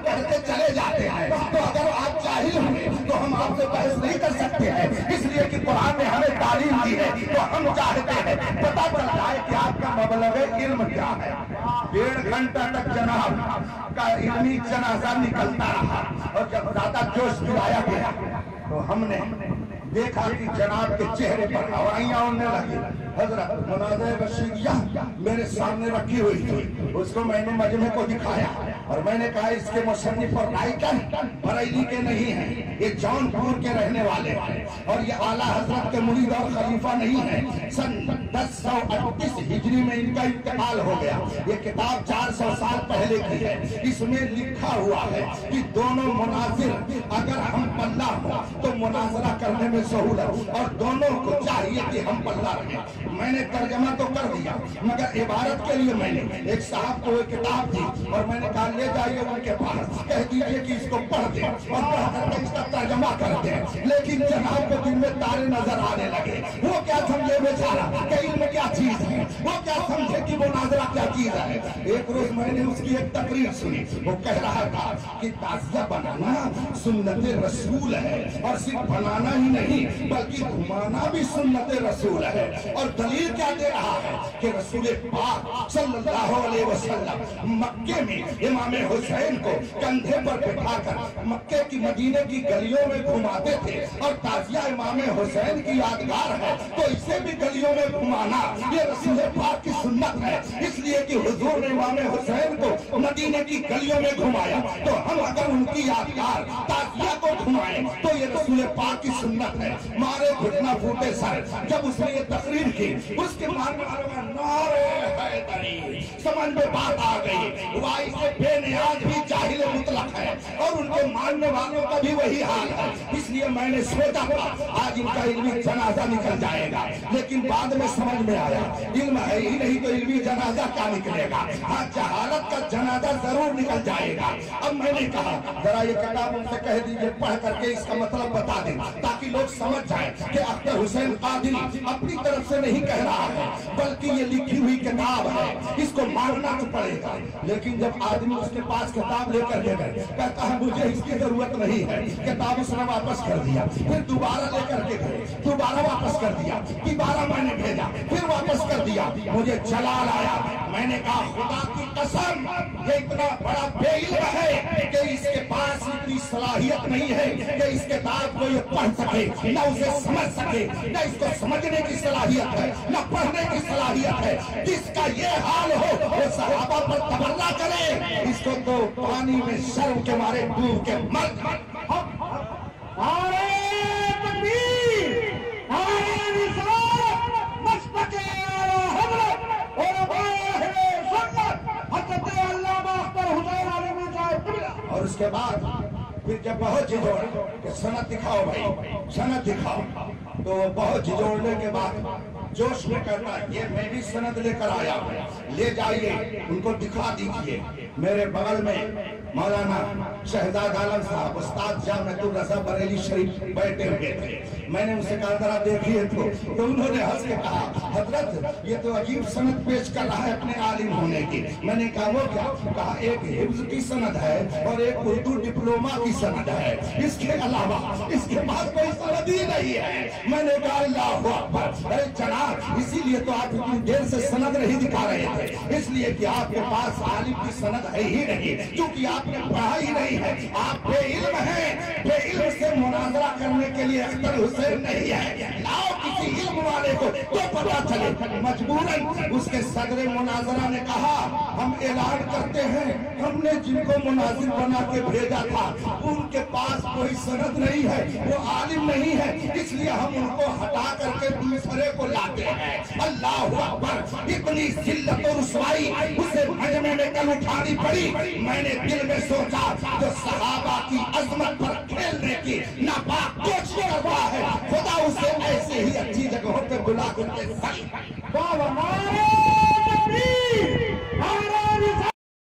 کہتے چلے جاتے ہیں، تو اگر آپ جاہل ہوئے تو ہم آپ سے بحث نہیں کر سکتے ہیں، اس لیے کہ قرآن نے ہمیں تعلیم دی ہے، تو ہم چاہتے ہیں پتہ چل جائے کہ آپ کا مبلغ علم کیا ہے۔ 1.5 گھنٹہ تک جناب کا علمی جنازہ نکلتا رہا، اور جب زیادہ جوش دلایا گیا تو ہم نے دیکھا کہ جناب کے چہرے پر ہوائیاں اڑنے لگی۔ حضرت مناظر بشیریہ میرے سامنے رکھی ہوئی تھی، اس کو میں نے مجمع کو دکھایا اور میں نے کہا اس کے مصنف اور رائٹر بریلی کے نہیں ہیں، یہ جون پور کے رہنے والے ہیں، اور یہ اعلیٰ حضرت کے مرید اور خلیفہ نہیں ہیں۔ سن 1038 ہجری میں ان کا انتقال ہو گیا۔ یہ کتاب 400 سال پہلے کی ہے، اس میں لکھا ہوا ہے کہ دونوں مناظر اگر ہم پلہ ہوں تو مناظرہ کرنے میں سہولت، اور دونوں کو چاہیے کہ ہم پلہ رہیں۔ میں نے ترجمہ تو کر دیا، مگر عبارت کے لیے میں نے ایک صاحب کو ایک کتاب دی اور میں نے کہا لے جائیے ان کے پاس، کہہ دیجئے کہ اس کو پڑھ دیں اور پڑھ کر کے اس کا ترجمہ کر دیں۔ لیکن جناب کو دن میں تارے نظر آنے لگے، وہ کیا سمجھے بیچارہ کہ علم کیا چیز ہے، وہ کیا سمجھے کہ مناظرہ کیا چیز ہے۔ ایک روز میں نے اس کی ایک تقریر سنی، وہ کہہ رہا تھا کہ تعزیہ بنانا سنت رسول ہے، اور صرف بنانا ہی نہیں بلکہ گھمانا بھی سنت رسول ہے۔ اور دلیل کیا دے رہا ہے کہ رسول پاک صلی اللہ علیہ وسلم مکے میں امام حسین کو کندھے پر بٹھا کر مکے کی مدینے کی گلیوں میں گھماتے تھے، اور تعزیہ امام حسین کی یادگار ہے تو اسے بھی گلیوں میں گھمانا یہ رسول پاک کی سنت ہے، اس لیے کہ حضور نے امام حسین کو مدینے کی گلیوں میں گھمایا، تو ہم اگر ان کی یادگار تعزیہ کو گھمائیں تو یہ رسول پاک کی سنت ہے۔ مارے گھٹنا پھوٹے سر جب اس نے یہ تقریر کی، اس کے ماننے والوں میں نعرے حیدری، سمجھ میں بات آ گئی، وائی سے بے نیاز بھی جاہل مطلق ہے، اور ان کے ماننے والوں کا بھی وہی حال ہے۔ اس لیے میں نے سوچا تھا آج ان کا علمی جنازہ نکل جائے گا، لیکن بعد میں سمجھ میں آیا علم ہے ہی نہیں تو علمی جنازہ کیا نکلے گا، ہاں جہالت کا جنازہ ضرور نکل جائے گا۔ اب میں نے کہا ذرا یہ کتاب ان سے کہہ دیجئے پڑھ کر کے اس کا مطلب بتا دیں تاکہ لوگ سمجھ جائیں کہ اختر حسین قادری اپنی طرف سے نہیں کہہ رہا ہے بلکہ یہ لکھی ہوئی کتاب ہے، اس کو ماننا تو پڑے گا۔ لیکن جب آدمی اس کے پاس کتاب لے کر کے گئے، کہتا ہے مجھے اس کی ضرورت نہیں ہے، کتاب اس نے واپس کر دیا، پھر دوبارہ لے کر کے گئے، دوبارہ واپس کر دیا، دوبارہ میں نے بھیجا، پھر واپس کر دیا، مجھے جلال آیا۔ میں نے کہا خدا کی قسم یہ اتنا بڑا بے علم ہے کہ اس کے پاس اتنی صلاحیت نہیں ہے کہ اس کتاب کو یہ پڑھ سکے، نہ اسے سمجھ سکے، نہ اس کو سمجھنے کی صلاحیت ہے، نہ پڑھنے کی صلاحیت ہے۔ جس کا یہ حال ہو وہ صحابہ پر تبرہ کرے، اس کو تو پانی میں شرم کے مارے ڈوب کے مر جائے۔ اور اس کے بعد پھر جب بہت جھجوڑ کہ سند دکھاؤ بھائی، سند دکھاؤ، تو بہت جھجوڑنے کے بعد جوش میں کہتا ہے یہ میں بھی سند لے کر آیا ہوں، لے جائیے ان کو دکھا دیجئے۔ میرے بغل میں مولانا شہزاد عالم صاحب استاد جامعۃ الرضا بریلی شریف بیٹھے ہوئے تھے، میں نے ان سے کہا ذرا دیکھیے تو انہوں نے ہنس کے کہا حضرت یہ تو عجیب سند پیش کر رہا ہے اپنے عالم ہونے کی۔ میں نے کہا وہ کیا؟ کہا ایک حفظ کی سند ہے اور ایک اردو ڈپلوما کی سند ہے، اس کے علاوہ اس کے پاس کوئی سند ہی نہیں ہے۔ میں نے کہا اللہ اکبر، ارے جناب اسی لیے تو آپ اتنی دیر سے سند نہیں دکھا رہے تھے، اس لیے کہ آپ کے پاس عالم کی سند ہے ہی نہیں، کیونکہ آپ نے پڑھا ہی نہیں ہے، آپ بے علم ہیں۔ بے علم سے مناظرہ کرنے کے لیے اختر حسین نہیں ہے، لاؤ کسی علم والے کو تو پتہ چلے۔ مجبوراً اس کے صدر مناظرہ نے کہا ہم اعلان کرتے ہیں ہم نے جن کو مناظر بنا کے بھیجا تھا ان کے پاس کوئی سند نہیں ہے، وہ عالم نہیں ہے، اس لیے ہم ان کو ہٹا کر کے دوسرے کو لاتے ہیں۔ اللہ اکبر، اتنی ذلت و رسوائی اسے مجمع میں کل اٹھانی پڑی۔ میں نے دل میں سوچا جو صحابہ کی عظمت پر کھیلنے کی ناپاک کوشش کرتا ہے خدا اسے ایسے ہی اچھی جگہوں پہ بلا کر کے